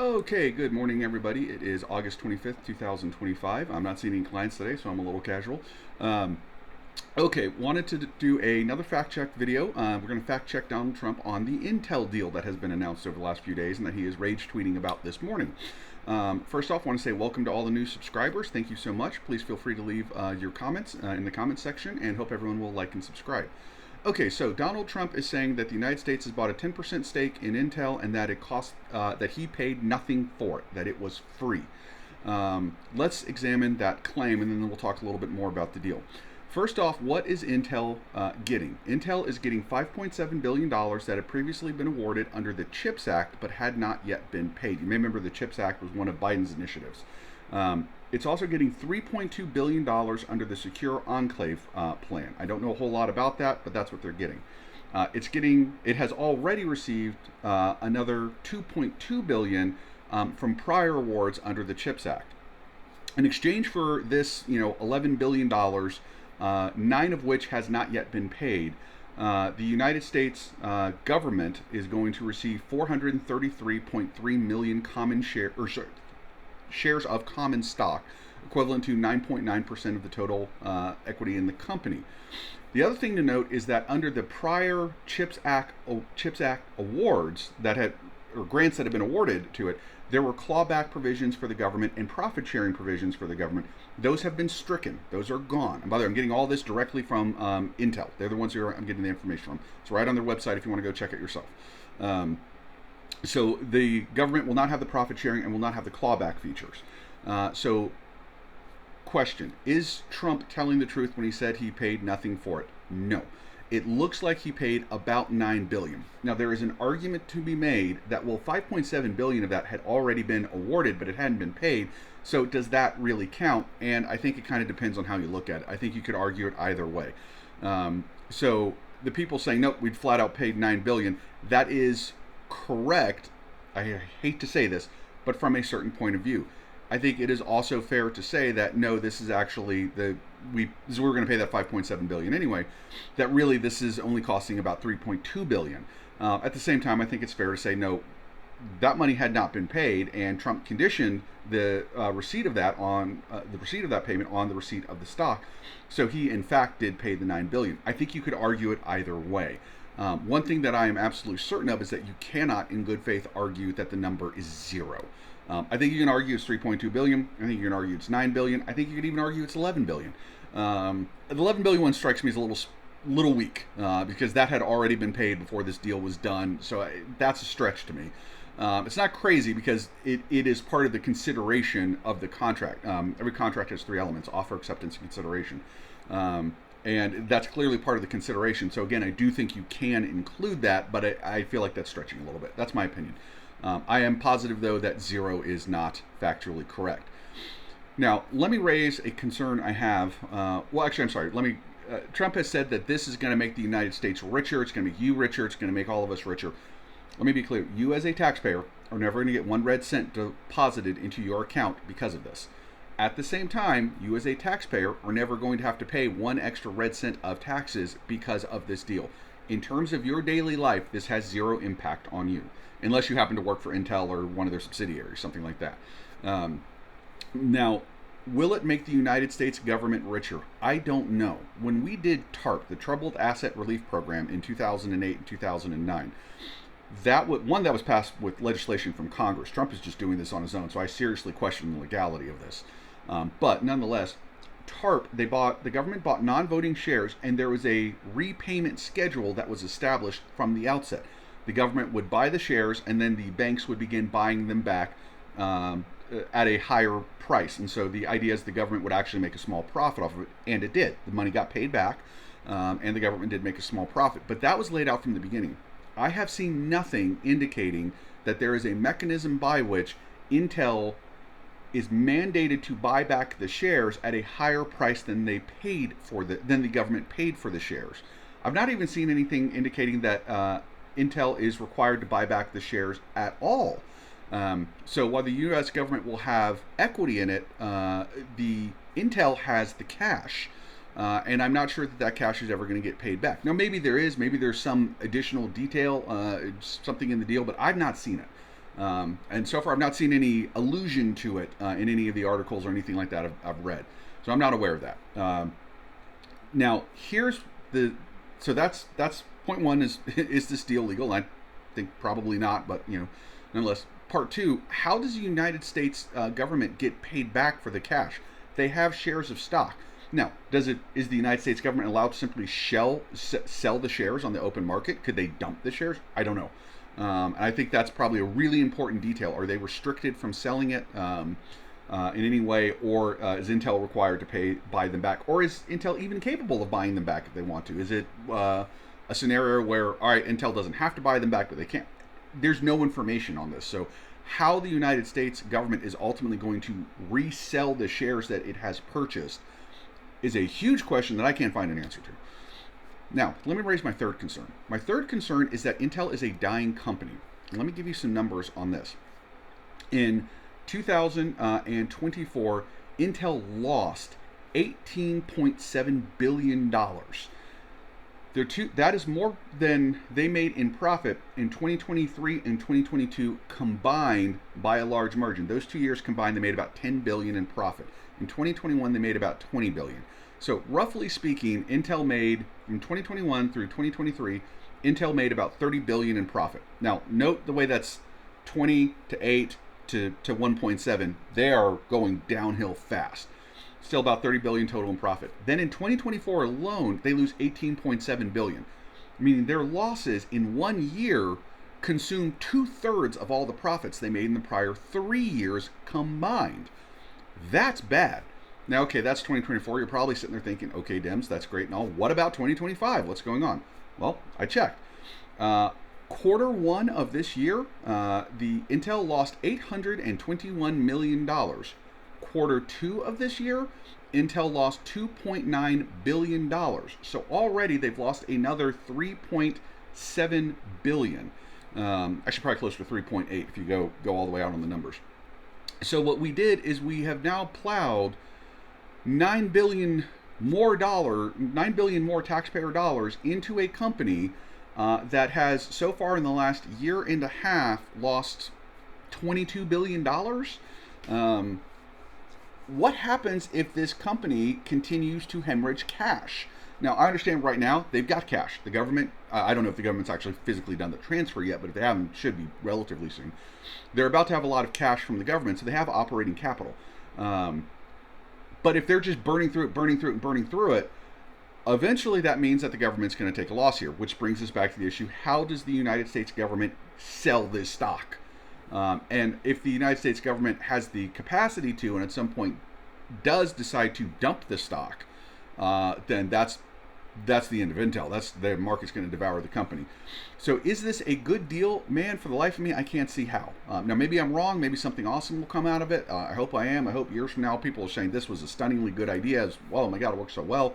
Okay, good morning, everybody. It is August 25th, 2025. I'm not seeing any clients today, so I'm a little casual. Um, okay, wanted to do another fact check video. We're going to fact check Donald Trump on the Intel deal that has been announced over the last few days and that he is rage tweeting about this morning. First off, I want to say welcome to all the new subscribers. Thank you so much. Please feel free to leave your comments in the comments section, and hope everyone will like and subscribe. Okay, so Donald Trump is saying that the United States has bought a 10% stake in Intel and that it cost that he paid nothing for it, that it was free. Let's examine that claim, and then we'll talk a little bit more about the deal. First off, what is Intel getting? Intel is getting $5.7 billion that had previously been awarded under the CHIPS Act but had not yet been paid. You may remember the CHIPS Act was one of Biden's initiatives. It's also getting $3.2 billion under the Secure Enclave plan. I don't know a whole lot about that, but that's what they're getting. It has already received another $2.2 billion from prior awards under the CHIPS Act. In exchange for this, $11 billion, 9 of which has not yet been paid, the United States government is going to receive 433.3 million shares of common stock, equivalent to 9.9% of the total equity in the company. The other thing to note is that under the prior CHIPS Act awards that had, or grants that have been awarded to it, there were clawback provisions for the government and profit sharing provisions for the government. Those have been stricken. Those are gone. And by the way, I'm getting all this directly from Intel. They're the ones who I'm getting the information from. It's right on their website if you want to go check it yourself. So the government will not have the profit sharing and will not have the clawback features. Question, is Trump telling the truth when he said he paid nothing for it? No. It looks like he paid about $9 billion. Now, there is an argument to be made that, well, $5.7 billion of that had already been awarded, but it hadn't been paid. So does that really count? And I think it kind of depends on how you look at it. I think you could argue it either way. So the people saying, nope, we'd flat out paid $9 billion, that is correct. I hate to say this, but from a certain point of view. I think it is also fair to say that no, this is actually we were going to pay that 5.7 billion anyway. That really this is only costing about 3.2 billion. At the same time, I think it's fair to say no, that money had not been paid, and Trump conditioned the receipt of that payment on the receipt of the stock. So he in fact did pay the 9 billion. I think you could argue it either way. One thing that I am absolutely certain of is that you cannot, in good faith, argue that the number is zero. I think you can argue it's 3.2 billion. I think you can argue it's 9 billion. I think you could even argue it's 11 billion. The 11 billion one strikes me as a little weak because that had already been paid before this deal was done. So that's a stretch to me. It's not crazy because it is part of the consideration of the contract. Every contract has 3 elements: offer, acceptance, and consideration. And that's clearly part of the consideration. So again, I do think you can include that, but I feel like that's stretching a little bit. That's my opinion. I am positive, though, that 0 is not factually correct. Now, let me raise a concern I have. I'm sorry. Trump has said that this is going to make the United States richer. It's going to make you richer. It's going to make all of us richer. Let me be clear. You, as a taxpayer, are never going to get 1 red cent deposited into your account because of this. At the same time, you, as a taxpayer, are never going to have to pay 1 extra red cent of taxes because of this deal. In terms of your daily life, this has 0 impact on you, unless you happen to work for Intel or one of their subsidiaries, something like that. Now, will it make the United States government richer? I don't know. When we did TARP, the Troubled Asset Relief Program, in 2008 and 2009, that was passed with legislation from Congress. Trump is just doing this on his own, so I seriously question the legality of this. But nonetheless, TARP, the government bought non-voting shares, and there was a repayment schedule that was established from the outset. The government would buy the shares, and then the banks would begin buying them back at a higher price. And so the idea is the government would actually make a small profit off of it, and it did. The money got paid back, and the government did make a small profit. But that was laid out from the beginning. I have seen nothing indicating that there is a mechanism by which Intel is mandated to buy back the shares at a higher price than the government paid for the shares. I've not even seen anything indicating that Intel is required to buy back the shares at all. So while the U.S. government will have equity in it, the Intel has the cash. And I'm not sure that cash is ever going to get paid back. Now, maybe there's some additional detail, something in the deal, but I've not seen it. And so far, I've not seen any allusion to it in any of the articles or anything like that I've read. So I'm not aware of that. Now, here's the so that's point one is this deal legal? I think probably not, but nonetheless. Part two: how does the United States government get paid back for the cash? They have shares of stock. Now, is the United States government allowed to simply sell the shares on the open market? Could they dump the shares? I don't know. And I think that's probably a really important detail. Are they restricted from selling it in any way, or is Intel required to buy them back? Or is Intel even capable of buying them back if they want to? Is it a scenario where, all right, Intel doesn't have to buy them back, but they can't? There's no information on this. So how the United States government is ultimately going to resell the shares that it has purchased is a huge question that I can't find an answer to. Now, let me raise my third concern. My third concern is that Intel is a dying company. Let me give you some numbers on this. In 2024, Intel lost $18.7 billion. That is more than they made in profit in 2023 and 2022 combined by a large margin. Those 2 years combined, they made about $10 billion in profit. In 2021, they made about $20 billion. So roughly speaking, Intel made, from 2021 through 2023, Intel made about $30 billion in profit. Now, note the way that's 20 to 8 to 1.7. They are going downhill fast. Still about $30 billion total in profit. Then in 2024 alone, they lose $18.7 billion, meaning their losses in 1 year consume 2/3 of all the profits they made in the prior 3 years combined. That's bad. Now, okay, that's 2024. You're probably sitting there thinking, okay, Dems, that's great and all. What about 2025? What's going on? Well, I checked. Quarter one of this year, the Intel lost $821 million. Quarter two of this year, Intel lost $2.9 billion. So already they've lost another $3.7 billion. Actually, probably close to 3.8 if you go all the way out on the numbers. So what we did is we have now plowed $9 billion more taxpayer dollars into a company that has so far in the last year and a half lost $22 billion. What happens if this company continues to hemorrhage cash? Now, I understand right now they've got cash. The government, I don't know if the government's actually physically done the transfer yet, but if they haven't, it should be relatively soon. They're about to have a lot of cash from the government, so they have operating capital. But if they're just burning through it, eventually that means that the government's going to take a loss here, which brings us back to the issue: how does the United States government sell this stock? And if the United States government has the capacity to, and at some point does decide to dump the stock, then that's the end of Intel. The market's going to devour the company. So is this a good deal? Man, for the life of me, I can't see how. Now, maybe I'm wrong. Maybe something awesome will come out of it. I hope I am. I hope years from now people are saying this was a stunningly good idea. Oh my God, it works so well.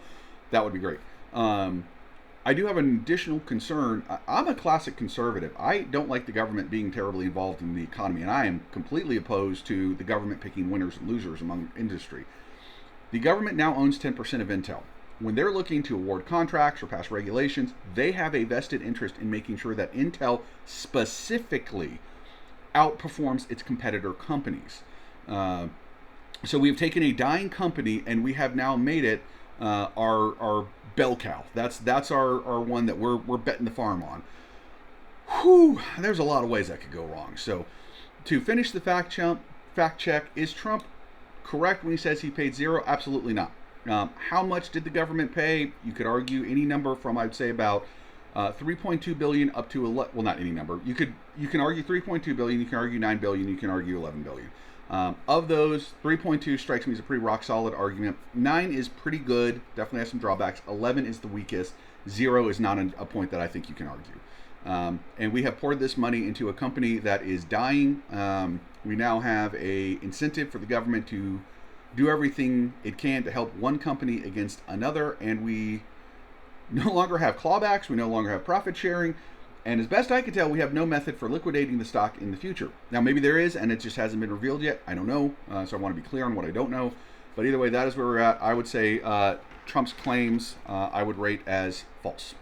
That would be great. I do have an additional concern. I'm a classic conservative. I don't like the government being terribly involved in the economy, and I am completely opposed to the government picking winners and losers among industry. The government now owns 10% of Intel. When they're looking to award contracts or pass regulations, they have a vested interest in making sure that Intel specifically outperforms its competitor companies. So we've taken a dying company and we have now made it our bell cow. That's our one that we're betting the farm on. Whew, there's a lot of ways that could go wrong. So to finish the fact check, is Trump correct when he says he paid zero? Absolutely not. How much did the government pay? You could argue any number from, I'd say, about 3.2 billion up to well, not any number. You can argue 3.2 billion. You can argue 9 billion. You can argue 11 billion. Of those, 3.2 strikes me as a pretty rock solid argument. 9 is pretty good. Definitely has some drawbacks. 11 is the weakest. 0 is not a point that I think you can argue. And we have poured this money into a company that is dying. We now have a incentive for the government to do everything it can to help one company against another, and we no longer have clawbacks, we no longer have profit sharing, and as best I can tell, we have no method for liquidating the stock in the future. Now, maybe there is, and it just hasn't been revealed yet. I don't know, so I want to be clear on what I don't know. But either way, that is where we're at. I would say Trump's claims I would rate as false.